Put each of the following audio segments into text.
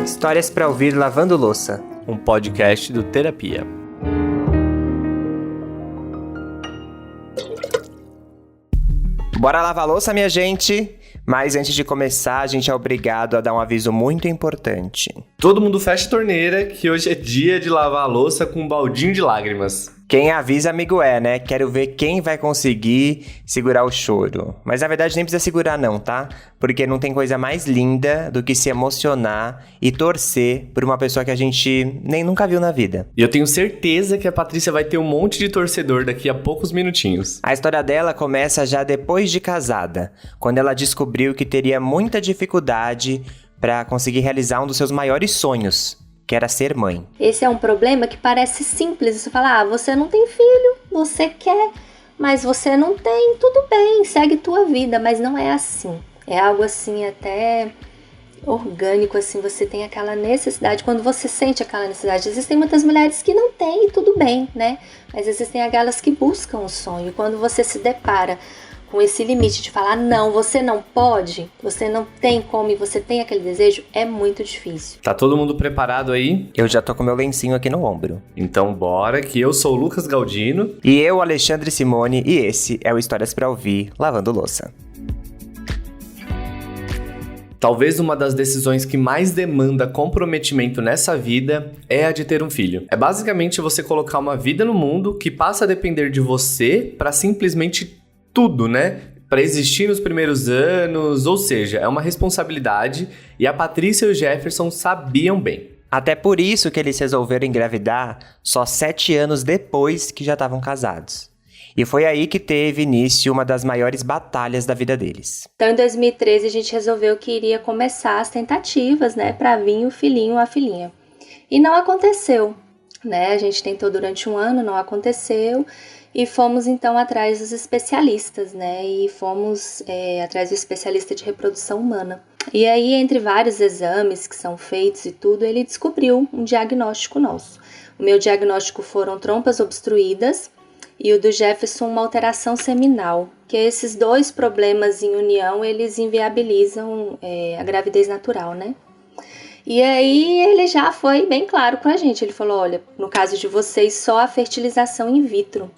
Histórias para ouvir lavando louça. Um podcast do Terapia. Bora lavar louça, minha gente? Mas antes de começar, a gente é obrigado a dar um aviso muito importante. Todo mundo fecha a torneira, que hoje é dia de lavar a louça com um baldinho de lágrimas. Quem avisa, amigo é, né? Quero ver quem vai conseguir segurar o choro. Mas na verdade nem precisa segurar não, tá? Porque não tem coisa mais linda do que se emocionar e torcer por uma pessoa que a gente nem nunca viu na vida. E eu tenho certeza que a Patrícia vai ter um monte de torcedor daqui a poucos minutinhos. A história dela começa já depois de casada, quando ela descobriu que teria muita dificuldade para conseguir realizar um dos seus maiores sonhos, que era ser mãe. Esse é um problema que parece simples. Você fala, você não tem filho, você quer, mas você não tem, tudo bem, segue tua vida. Mas não é assim. É algo assim até orgânico, assim, você tem aquela necessidade. Quando você sente aquela necessidade, existem muitas mulheres que não têm e tudo bem, né? Mas existem aquelas que buscam o sonho. Quando você se depara com esse limite de falar, não, você não pode, você não tem como e você tem aquele desejo, é muito difícil. Tá todo mundo preparado aí? Eu já tô com meu lencinho aqui no ombro. Então bora, que eu sou o Lucas Galdino. E eu, Alexandre Simone, e esse é o Histórias pra Ouvir, Lavando Louça. Talvez uma das decisões que mais demanda comprometimento nessa vida é a de ter um filho. É basicamente você colocar uma vida no mundo que passa a depender de você pra simplesmente tudo, né? Para existir nos primeiros anos, ou seja, é uma responsabilidade e a Patrícia e o Jefferson sabiam bem. Até por isso que eles resolveram engravidar só 7 anos depois que já estavam casados. E foi aí que teve início uma das maiores batalhas da vida deles. Então, em 2013, a gente resolveu que iria começar as tentativas, né, para vir o filhinho ou a filhinha. E não aconteceu, né? A gente tentou durante um ano, não aconteceu. E fomos, então, atrás dos especialistas, né? E fomos atrás do especialista de reprodução humana. E aí, entre vários exames que são feitos e tudo, ele descobriu um diagnóstico nosso. O meu diagnóstico foram trompas obstruídas e o do Jefferson uma alteração seminal. Que esses dois problemas em união, eles inviabilizam a gravidez natural, né? E aí ele já foi bem claro com a gente. Ele falou, olha, no caso de vocês, só a fertilização in vitro.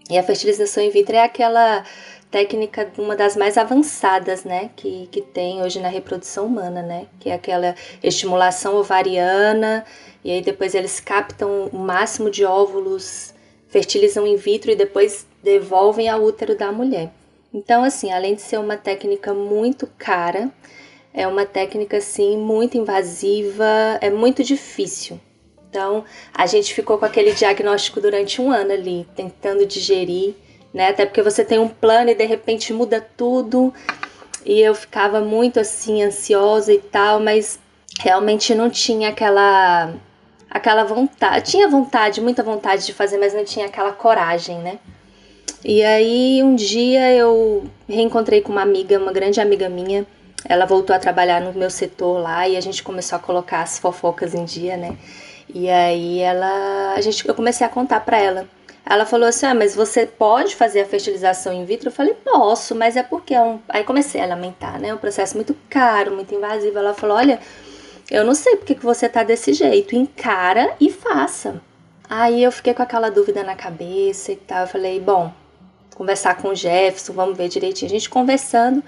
E a fertilização in vitro é aquela técnica, uma das mais avançadas, né, que tem hoje na reprodução humana, né, que é aquela estimulação ovariana, e aí depois eles captam o máximo de óvulos, fertilizam in vitro e depois devolvem ao útero da mulher. Então, assim, além de ser uma técnica muito cara, é uma técnica, assim, muito invasiva, é muito difícil. Então, a gente ficou com aquele diagnóstico durante um ano ali, tentando digerir, né? Até porque você tem um plano e de repente muda tudo. E eu ficava muito assim, ansiosa e tal, mas realmente não tinha aquela vontade. Tinha vontade, muita vontade de fazer, mas não tinha aquela coragem, né? E aí, um dia eu reencontrei com uma amiga, uma grande amiga minha. Ela voltou a trabalhar no meu setor lá e a gente começou a colocar as fofocas em dia, né? E aí eu comecei a contar pra ela. Ela falou assim, mas você pode fazer a fertilização in vitro? Eu falei, posso, mas é porque Aí comecei a lamentar, né? É um processo muito caro, muito invasivo. Ela falou, olha, eu não sei porque que você tá desse jeito, encara e faça. Aí eu fiquei com aquela dúvida na cabeça e tal. Eu falei, bom, conversar com o Jefferson, vamos ver direitinho. A gente conversando,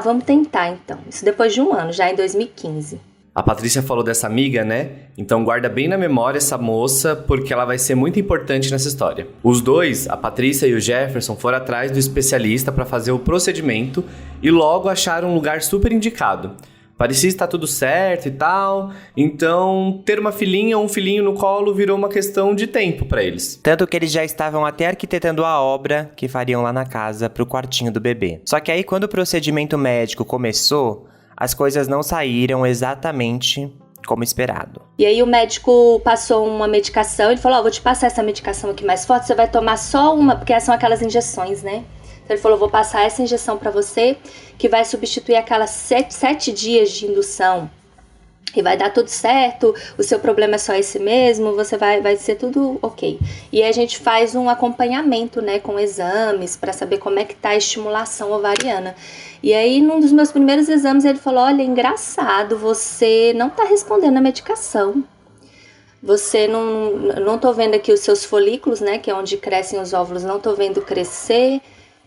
vamos tentar então. Isso depois de um ano, já em 2015. A Patrícia falou dessa amiga, né? Então guarda bem na memória essa moça, porque ela vai ser muito importante nessa história. Os dois, a Patrícia e o Jefferson, foram atrás do especialista para fazer o procedimento e logo acharam um lugar super indicado. Parecia estar tudo certo e tal, então ter uma filhinha ou um filhinho no colo virou uma questão de tempo para eles. Tanto que eles já estavam até arquitetando a obra que fariam lá na casa pro quartinho do bebê. Só que aí quando o procedimento médico começou, as coisas não saíram exatamente como esperado. E aí o médico passou uma medicação, ele falou, vou te passar essa medicação aqui mais forte, você vai tomar só uma, porque são aquelas injeções, né? Então ele falou, vou passar essa injeção pra você, que vai substituir aquelas 7 dias de indução. e vai dar tudo certo, o seu problema é só esse mesmo, você vai ser tudo ok. E aí a gente faz um acompanhamento, né, com exames, para saber como é que tá a estimulação ovariana. E aí, num dos meus primeiros exames, ele falou, olha, engraçado, você não tá respondendo a medicação. Você não tô vendo aqui os seus folículos, né, que é onde crescem os óvulos, não tô vendo crescer.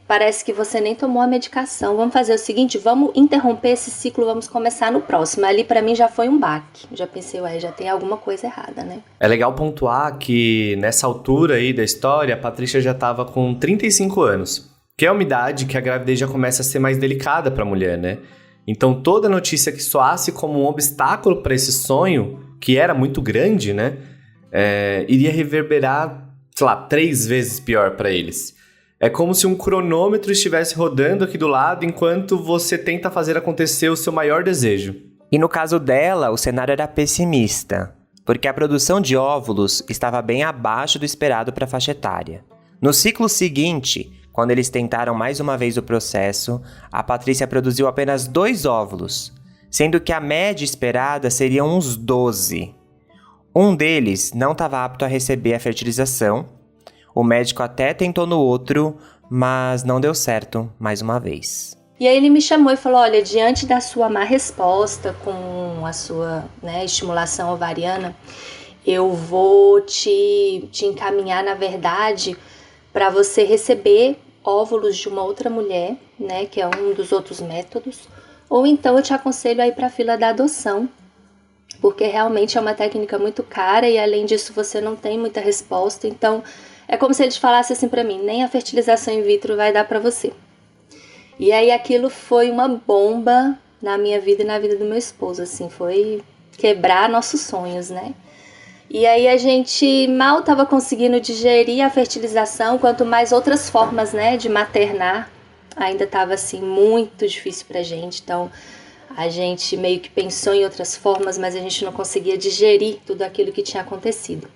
Parece que você nem tomou a medicação. Vamos fazer o seguinte, vamos interromper esse ciclo, vamos começar no próximo. Ali pra mim já foi um baque. Já pensei, já tem alguma coisa errada, né? É legal pontuar que nessa altura aí da história, a Patrícia já estava com 35 anos, que é uma idade que a gravidez já começa a ser mais delicada para a mulher, né? Então toda notícia que soasse como um obstáculo para esse sonho, que era muito grande, né? Iria reverberar, sei lá, 3 vezes pior para eles. É como se um cronômetro estivesse rodando aqui do lado enquanto você tenta fazer acontecer o seu maior desejo. E no caso dela, o cenário era pessimista, porque a produção de óvulos estava bem abaixo do esperado para a faixa etária. No ciclo seguinte, quando eles tentaram mais uma vez o processo, a Patrícia produziu apenas 2 óvulos, sendo que a média esperada seria uns 12. Um deles não estava apto a receber a fertilização. O médico até tentou no outro, mas não deu certo mais uma vez. E aí ele me chamou e falou, olha, diante da sua má resposta com a sua, né, estimulação ovariana, eu vou te encaminhar, na verdade, para você receber óvulos de uma outra mulher, né, que é um dos outros métodos, ou então eu te aconselho a ir para a fila da adoção, porque realmente é uma técnica muito cara e além disso você não tem muita resposta, então é como se eles falassem assim pra mim, nem a fertilização in vitro vai dar pra você. E aí aquilo foi uma bomba na minha vida e na vida do meu esposo, assim, foi quebrar nossos sonhos, né? E aí a gente mal tava conseguindo digerir a fertilização, quanto mais outras formas, né, de maternar, ainda tava assim muito difícil pra gente, então a gente meio que pensou em outras formas, mas a gente não conseguia digerir tudo aquilo que tinha acontecido.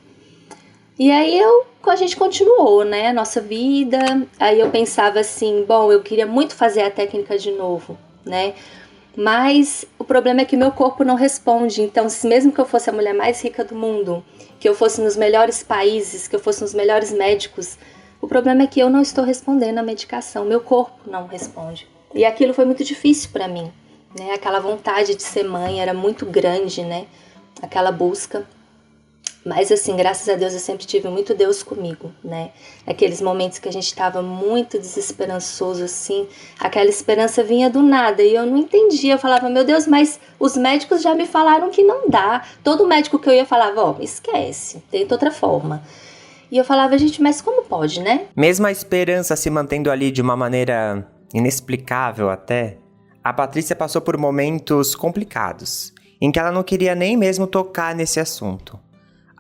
E aí a gente continuou, né, a nossa vida, aí eu pensava assim, bom, eu queria muito fazer a técnica de novo, né, mas o problema é que meu corpo não responde, então se mesmo que eu fosse a mulher mais rica do mundo, que eu fosse nos melhores países, que eu fosse nos melhores médicos, o problema é que eu não estou respondendo à medicação, meu corpo não responde. E aquilo foi muito difícil para mim, né, aquela vontade de ser mãe era muito grande, né, aquela busca. Mas assim, graças a Deus eu sempre tive muito Deus comigo, né? Aqueles momentos que a gente estava muito desesperançoso, assim, aquela esperança vinha do nada e eu não entendia. Eu falava, meu Deus, mas os médicos já me falaram que não dá. Todo médico que eu ia falava, ó, esquece, tenta outra forma. E eu falava, gente, mas como pode, né? Mesmo a esperança se mantendo ali de uma maneira inexplicável até, a Patrícia passou por momentos complicados, em que ela não queria nem mesmo tocar nesse assunto.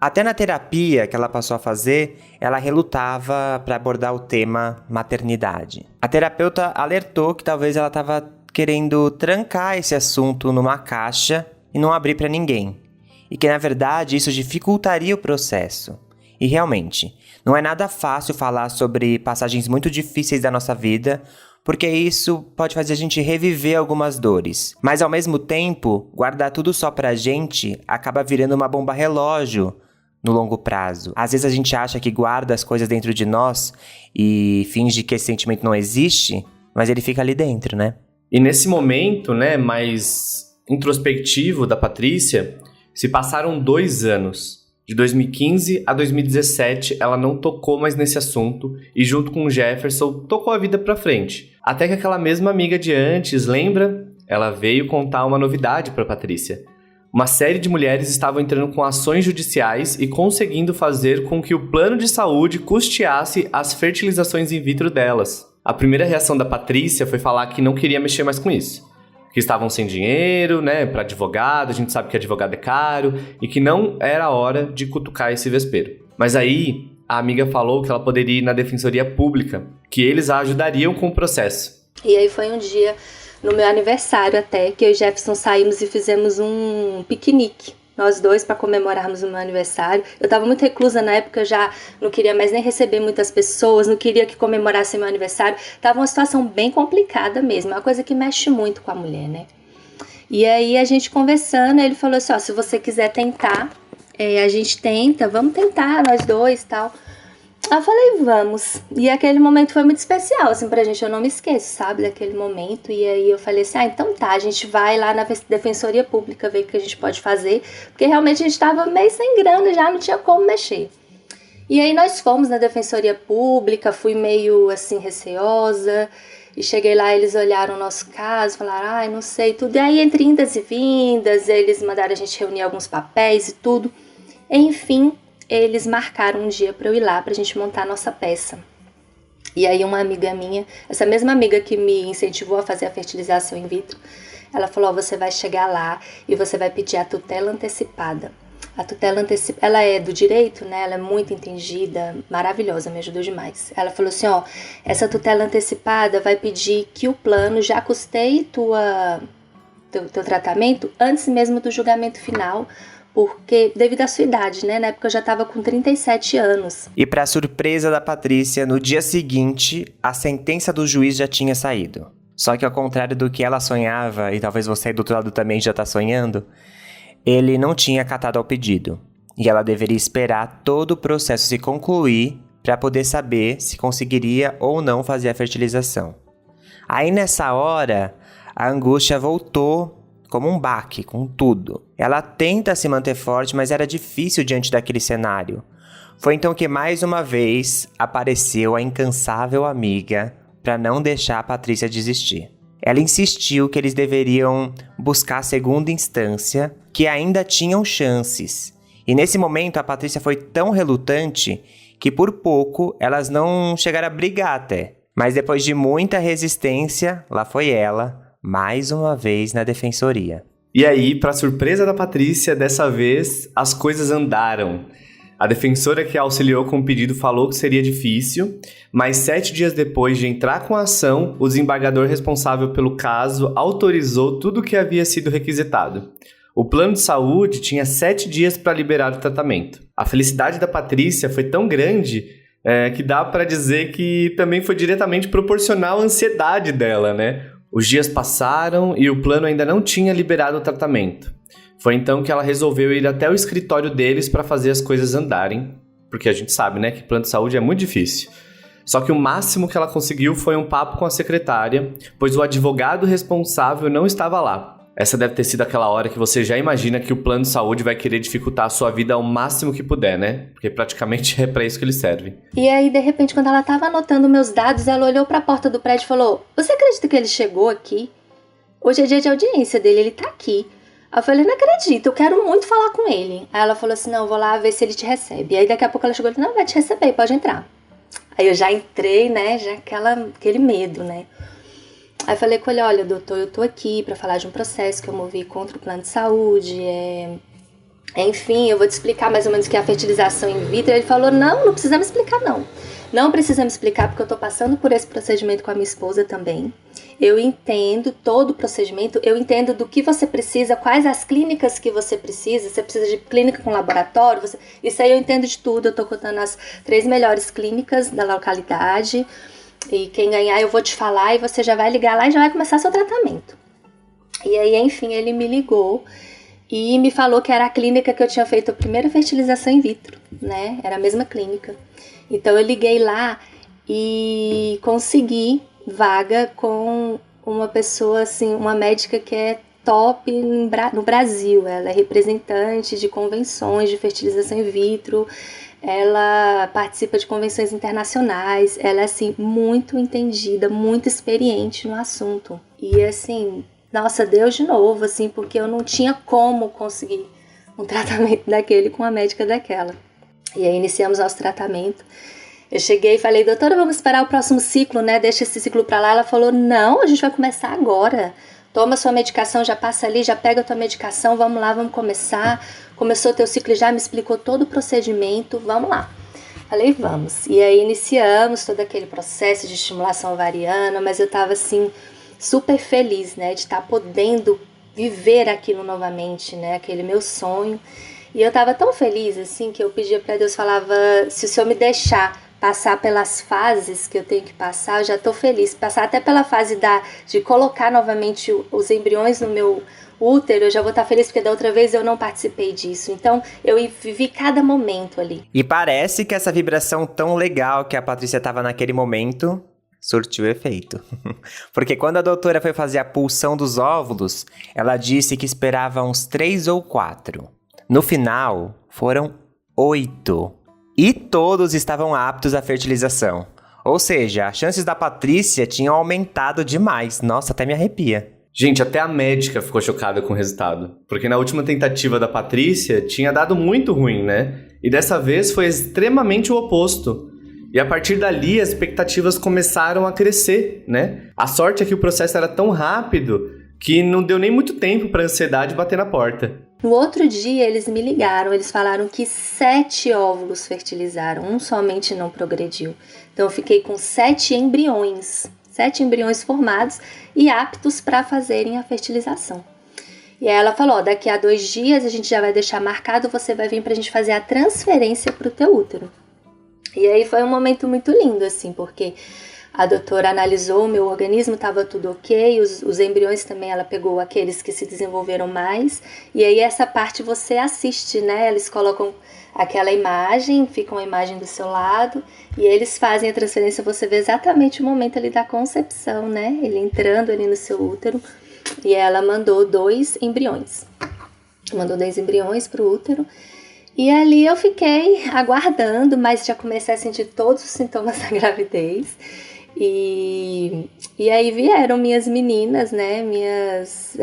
Até na terapia que ela passou a fazer, ela relutava para abordar o tema maternidade. A terapeuta alertou que talvez ela estava querendo trancar esse assunto numa caixa e não abrir para ninguém. E que, na verdade, isso dificultaria o processo. E realmente, não é nada fácil falar sobre passagens muito difíceis da nossa vida, porque isso pode fazer a gente reviver algumas dores. Mas, ao mesmo tempo, guardar tudo só pra gente acaba virando uma bomba relógio no longo prazo. Às vezes a gente acha que guarda as coisas dentro de nós e finge que esse sentimento não existe, mas ele fica ali dentro, né? E nesse momento, né, mais introspectivo da Patrícia, se passaram 2 anos. De 2015 a 2017, ela não tocou mais nesse assunto e junto com o Jefferson, tocou a vida pra frente. Até que aquela mesma amiga de antes, lembra? Ela veio contar uma novidade pra Patrícia. Uma série de mulheres estavam entrando com ações judiciais e conseguindo fazer com que o plano de saúde custeasse as fertilizações in vitro delas. A primeira reação da Patrícia foi falar que não queria mexer mais com isso. Que estavam sem dinheiro, né, para advogado, a gente sabe que advogado é caro, e que não era a hora de cutucar esse vespeiro. Mas aí, a amiga falou que ela poderia ir na defensoria pública, que eles a ajudariam com o processo. E aí foi um dia, no meu aniversário até, que eu e Jefferson saímos e fizemos um piquenique. Nós dois, para comemorarmos o meu aniversário. Eu estava muito reclusa na época, eu já não queria mais nem receber muitas pessoas, não queria que comemorassem meu aniversário. Tava uma situação bem complicada mesmo, é uma coisa que mexe muito com a mulher, né? E aí a gente conversando, ele falou assim, ó, se você quiser tentar, a gente tenta, vamos tentar, nós dois e tal. Aí eu falei, vamos. E aquele momento foi muito especial, assim, pra gente, eu não me esqueço, sabe, daquele momento. E aí eu falei assim, então tá, a gente vai lá na Defensoria Pública ver o que a gente pode fazer, porque realmente a gente tava meio sem grana, já não tinha como mexer. E aí nós fomos na Defensoria Pública, fui meio, assim, receosa, e cheguei lá, eles olharam o nosso caso, falaram, ai, não sei, tudo. E aí, entre indas e vindas, eles mandaram a gente reunir alguns papéis e tudo. Enfim, eles marcaram um dia para eu ir lá, pra gente montar a nossa peça. E aí uma amiga minha, essa mesma amiga que me incentivou a fazer a fertilização in vitro, ela falou, você vai chegar lá e você vai pedir a tutela antecipada. A tutela antecipada, ela é do direito, né? Ela é muito entendida, maravilhosa, me ajudou demais. Ela falou assim, ó, essa tutela antecipada vai pedir que o plano já custeie teu tratamento antes mesmo do julgamento final, porque devido à sua idade, né? Na época eu já estava com 37 anos. E para surpresa da Patrícia, no dia seguinte, a sentença do juiz já tinha saído. Só que ao contrário do que ela sonhava, e talvez você aí do outro lado também já tá sonhando, ele não tinha acatado ao pedido. E ela deveria esperar todo o processo se concluir para poder saber se conseguiria ou não fazer a fertilização. Aí nessa hora, a angústia voltou como um baque, com tudo. Ela tenta se manter forte, mas era difícil diante daquele cenário. Foi então que mais uma vez apareceu a incansável amiga para não deixar a Patrícia desistir. Ela insistiu que eles deveriam buscar a segunda instância, que ainda tinham chances. E nesse momento a Patrícia foi tão relutante que por pouco elas não chegaram a brigar até. Mas depois de muita resistência, lá foi ela, mais uma vez na defensoria. E aí, para surpresa da Patrícia, dessa vez as coisas andaram. A defensora que auxiliou com o pedido falou que seria difícil, mas 7 dias depois de entrar com a ação, o desembargador responsável pelo caso autorizou tudo o que havia sido requisitado. O plano de saúde tinha 7 dias para liberar o tratamento. A felicidade da Patrícia foi tão grande que dá para dizer que também foi diretamente proporcional à ansiedade dela, né? Os dias passaram e o plano ainda não tinha liberado o tratamento. Foi então que ela resolveu ir até o escritório deles para fazer as coisas andarem, porque a gente sabe, né, que plano de saúde é muito difícil. Só que o máximo que ela conseguiu foi um papo com a secretária, pois o advogado responsável não estava lá. Essa deve ter sido aquela hora que você já imagina que o plano de saúde vai querer dificultar a sua vida ao máximo que puder, né? Porque praticamente é para isso que eles servem. E aí, de repente, quando ela estava anotando meus dados, ela olhou para a porta do prédio e falou, você acredita que ele chegou aqui? Hoje é dia de audiência dele, ele tá aqui. Aí eu falei, não acredito, eu quero muito falar com ele. Aí ela falou assim, não, eu vou lá ver se ele te recebe. E aí daqui a pouco ela chegou e falou, não, vai te receber, pode entrar. Aí eu já entrei, né, já aquele medo, né. Aí eu falei com ele, olha, doutor, eu tô aqui pra falar de um processo que eu movi contra o plano de saúde, enfim, eu vou te explicar mais ou menos o que é a fertilização in vitro. Ele falou, não precisa me explicar, não. Não precisa me explicar porque eu tô passando por esse procedimento com a minha esposa também. Eu entendo todo o procedimento, eu entendo do que você precisa, quais as clínicas que você precisa de clínica com laboratório, isso aí eu entendo de tudo, eu tô contando as 3 melhores clínicas da localidade, e quem ganhar eu vou te falar e você já vai ligar lá e já vai começar seu tratamento. E aí, enfim, ele me ligou e me falou que era a clínica que eu tinha feito a primeira fertilização in vitro, né, era a mesma clínica. Então eu liguei lá e consegui vaga com uma pessoa, assim, uma médica que é top no Brasil. Ela é representante de convenções de fertilização in vitro, ela participa de convenções internacionais, ela é, assim, muito entendida, muito experiente no assunto. E, assim, nossa, Deus de novo, assim, porque eu não tinha como conseguir um tratamento daquele com uma médica daquela. E aí iniciamos nosso tratamento. Eu cheguei e falei, doutora, vamos esperar o próximo ciclo, né? Deixa esse ciclo pra lá. Ela falou, não, a gente vai começar agora. Toma sua medicação, já passa ali, já pega a tua medicação, vamos lá, vamos começar. Começou o teu ciclo e já me explicou todo o procedimento, vamos lá. Falei, vamos. E aí iniciamos todo aquele processo de estimulação ovariana, mas eu tava, assim, super feliz, né? De estar podendo viver aquilo novamente, né? Aquele meu sonho. E eu tava tão feliz, assim, que eu pedia pra Deus, falava, se o Senhor me deixar passar pelas fases que eu tenho que passar, eu já tô feliz. Passar até pela fase de colocar novamente os embriões no meu útero, eu já vou estar feliz porque da outra vez eu não participei disso. Então, eu vivi cada momento ali. E parece que essa vibração tão legal que a Patrícia tava naquele momento surtiu efeito. Porque quando a doutora foi fazer a pulsão dos óvulos, ela disse que esperava uns 3 ou 4. No final, foram 8. E todos estavam aptos à fertilização. Ou seja, as chances da Patrícia tinham aumentado demais. Nossa, até me arrepia. Gente, até a médica ficou chocada com o resultado. Porque na última tentativa da Patrícia, tinha dado muito ruim, né? E dessa vez foi extremamente o oposto. E a partir dali, as expectativas começaram a crescer, né? A sorte é que o processo era tão rápido que não deu nem muito tempo para a ansiedade bater na porta. No outro dia, eles me ligaram, eles falaram que 7 óvulos fertilizaram, um somente não progrediu. Então, eu fiquei com 7 embriões formados e aptos para fazerem a fertilização. E aí ela falou, daqui a 2 dias a gente já vai deixar marcado, você vai vir para a gente fazer a transferência para o teu útero. E aí foi um momento muito lindo, assim, porque a doutora analisou o meu organismo, estava tudo ok, os embriões também, ela pegou aqueles que se desenvolveram mais, e aí essa parte você assiste, né? Eles colocam aquela imagem, fica uma imagem do seu lado, e eles fazem a transferência, você vê exatamente o momento ali da concepção, né? Ele entrando ali no seu útero, e ela mandou 2 embriões. Mandou 2 embriões para o útero, e ali eu fiquei aguardando, mas já comecei a sentir todos os sintomas da gravidez. E aí vieram minhas meninas, né?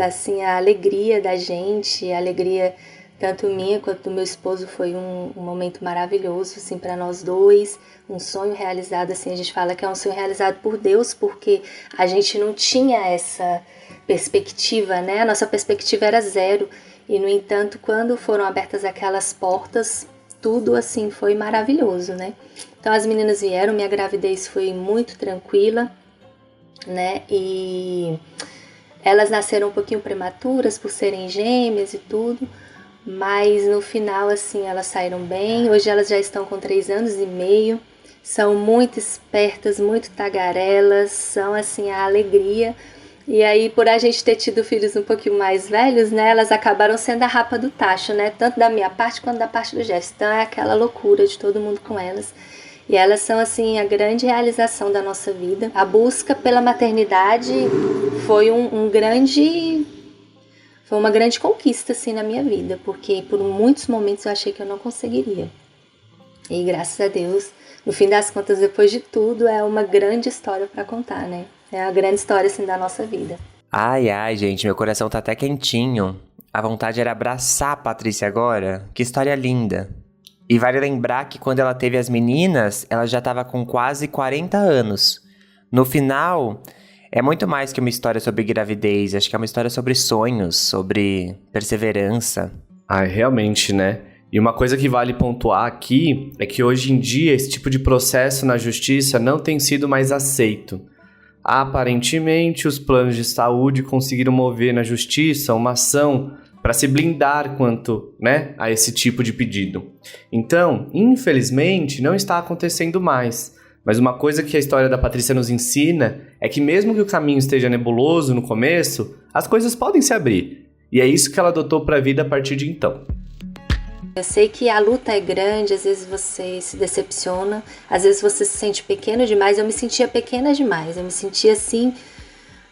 Assim, a alegria da gente, a alegria tanto minha quanto do meu esposo foi um momento maravilhoso, assim, para nós dois. Um sonho realizado, assim, a gente fala que é um sonho realizado por Deus, porque a gente não tinha essa perspectiva, né? A nossa perspectiva era 0. E, no entanto, quando foram abertas aquelas portas, tudo, assim, foi maravilhoso, né? Então, as meninas vieram, minha gravidez foi muito tranquila, né? E elas nasceram um pouquinho prematuras por serem gêmeas e tudo, mas no final, assim, elas saíram bem. Hoje elas já estão com 3 anos e meio, são muito espertas, muito tagarelas, são, assim, a alegria. E aí, por a gente ter tido filhos um pouquinho mais velhos, né, elas acabaram sendo a rapa do tacho, né, tanto da minha parte quanto da parte do Jefferson. Então é aquela loucura de todo mundo com elas. E elas são, assim, a grande realização da nossa vida. A busca pela maternidade foi foi uma grande conquista, assim, na minha vida, porque por muitos momentos eu achei que eu não conseguiria. E graças a Deus, no fim das contas, depois de tudo, é uma grande história para contar, né? É a grande história, assim, da nossa vida. Ai, gente, meu coração tá até quentinho. A vontade era abraçar a Patrícia agora. Que história linda. E vale lembrar que quando ela teve as meninas, ela já tava com quase 40 anos. No final, é muito mais que uma história sobre gravidez. Acho que é uma história sobre sonhos, sobre perseverança. Ai, realmente, né? E uma coisa que vale pontuar aqui é que hoje em dia esse tipo de processo na justiça não tem sido mais aceito. Aparentemente, os planos de saúde conseguiram mover na justiça uma ação para se blindar quanto, né, a esse tipo de pedido. Então, infelizmente, não está acontecendo mais. Mas uma coisa que a história da Patrícia nos ensina é que mesmo que o caminho esteja nebuloso no começo, as coisas podem se abrir. E é isso que ela adotou para a vida a partir de então. Eu sei que a luta é grande, às vezes você se decepciona, às vezes você se sente pequeno demais. Eu me sentia pequena demais, eu me sentia assim,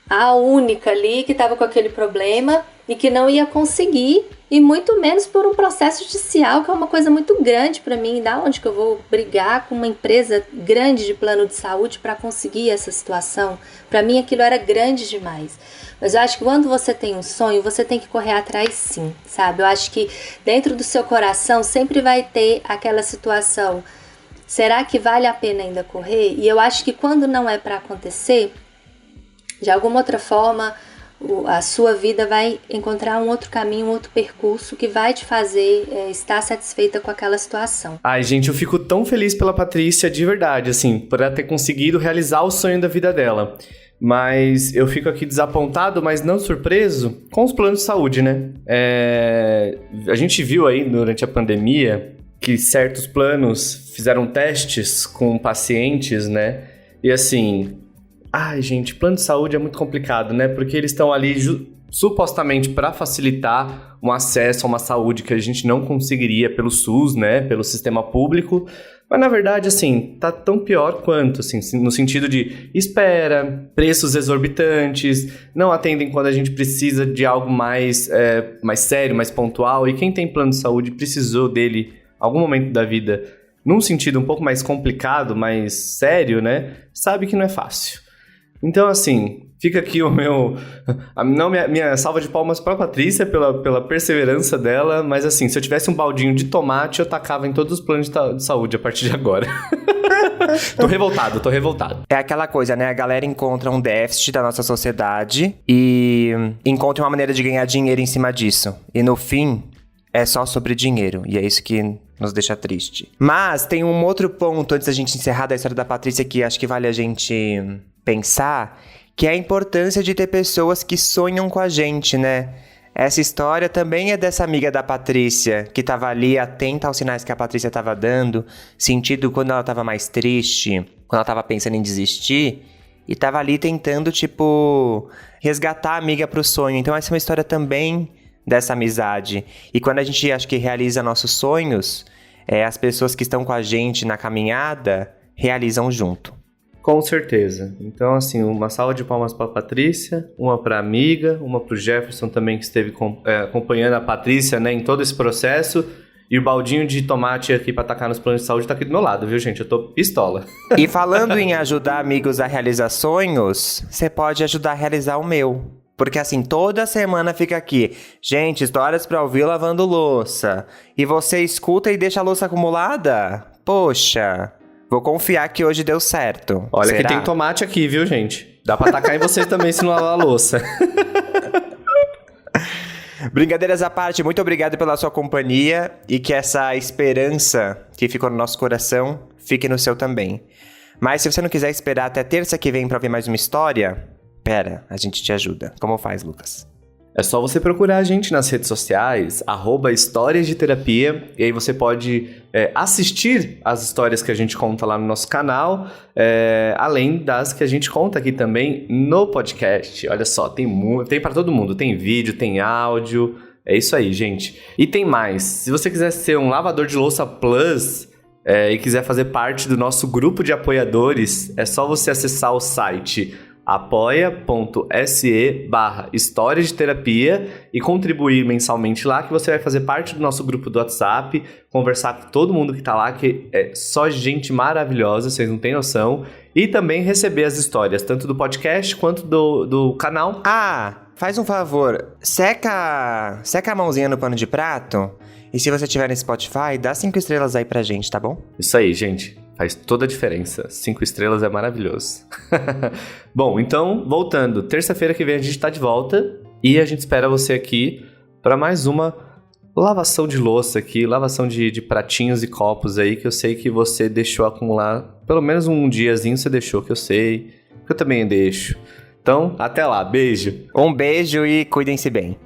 a única ali que estava com aquele problema e que não ia conseguir, e muito menos por um processo judicial, que é uma coisa muito grande para mim. Da onde que eu vou brigar com uma empresa grande de plano de saúde para conseguir essa situação? Para mim aquilo era grande demais. Mas eu acho que quando você tem um sonho, você tem que correr atrás sim, sabe? Eu acho que dentro do seu coração sempre vai ter aquela situação, será que vale a pena ainda correr? E eu acho que quando não é para acontecer, de alguma outra forma, a sua vida vai encontrar um outro caminho, um outro percurso que vai te fazer estar satisfeita com aquela situação. Ai, gente, eu fico tão feliz pela Patrícia, de verdade, assim, por ela ter conseguido realizar o sonho da vida dela. Mas eu fico aqui desapontado, mas não surpreso, com os planos de saúde, né? A gente viu aí durante a pandemia que certos planos fizeram testes com pacientes, né? E assim... Ai, gente, plano de saúde é muito complicado, né? Porque eles estão ali supostamente para facilitar um acesso a uma saúde que a gente não conseguiria pelo SUS, né, pelo sistema público. Mas, na verdade, assim, tá tão pior quanto, assim, no sentido de espera, preços exorbitantes, não atendem quando a gente precisa de algo mais sério, mais pontual. E quem tem plano de saúde precisou dele em algum momento da vida, num sentido um pouco mais complicado, mais sério, né, sabe que não é fácil. Então, assim, fica aqui minha salva de palmas para a Patrícia pela perseverança dela, mas assim, se eu tivesse um baldinho de tomate, eu tacava em todos os planos de saúde a partir de agora. Tô revoltado. É aquela coisa, né? A galera encontra um déficit da nossa sociedade e encontra uma maneira de ganhar dinheiro em cima disso. E no fim, é só sobre dinheiro. E é isso que nos deixa triste. Mas tem um outro ponto, antes da gente encerrar da história da Patrícia, que acho que vale a gente pensar, que é a importância de ter pessoas que sonham com a gente, né? Essa história também é dessa amiga da Patrícia, que tava ali atenta aos sinais que a Patrícia tava dando, sentido quando ela tava mais triste, quando ela tava pensando em desistir, e tava ali tentando, resgatar a amiga pro sonho. Então essa é uma história também dessa amizade. E quando a gente, acho que realiza nossos sonhos, as pessoas que estão com a gente na caminhada realizam junto. Com certeza. Então, assim, uma salva de palmas para a Patrícia, uma para a amiga, uma para o Jefferson também, que esteve acompanhando a Patrícia, né, em todo esse processo. E o baldinho de tomate aqui para tacar nos planos de saúde tá aqui do meu lado, viu, gente? Eu tô pistola. E falando em ajudar amigos a realizar sonhos, você pode ajudar a realizar o meu. Porque assim, toda semana fica aqui, gente, histórias pra ouvir lavando louça. E você escuta e deixa a louça acumulada? Poxa, vou confiar que hoje deu certo. Olha, será? Que tem tomate aqui, viu, gente? Dá pra tacar em vocês também se não lavar a louça. Brincadeiras à parte, muito obrigado pela sua companhia e que essa esperança que ficou no nosso coração fique no seu também. Mas se você não quiser esperar até terça que vem pra ouvir mais uma história, a gente te ajuda. Como faz, Lucas? É só você procurar a gente nas redes sociais, @Histórias de Terapia, e aí você pode assistir as histórias que a gente conta lá no nosso canal, além das que a gente conta aqui também no podcast. Olha só, tem para todo mundo, tem vídeo, tem áudio, é isso aí, gente. E tem mais, se você quiser ser um lavador de louça plus e quiser fazer parte do nosso grupo de apoiadores, é só você acessar o site apoia.se/Histórias de Terapia e contribuir mensalmente lá, que você vai fazer parte do nosso grupo do WhatsApp, conversar com todo mundo que tá lá, que é só gente maravilhosa, vocês não têm noção, e também receber as histórias, tanto do podcast quanto do canal. Faz um favor, seca a mãozinha no pano de prato, e se você tiver no Spotify, dá 5 estrelas aí pra gente, tá bom? Isso aí, gente. Faz toda a diferença. 5 estrelas é maravilhoso. Bom, então, voltando. Terça-feira que vem a gente tá de volta. E a gente espera você aqui para mais uma lavação de louça aqui. Lavação de pratinhos e copos aí, que eu sei que você deixou acumular. Pelo menos um diazinho você deixou, que eu sei. Que eu também deixo. Então, até lá. Beijo. Um beijo e cuidem-se bem.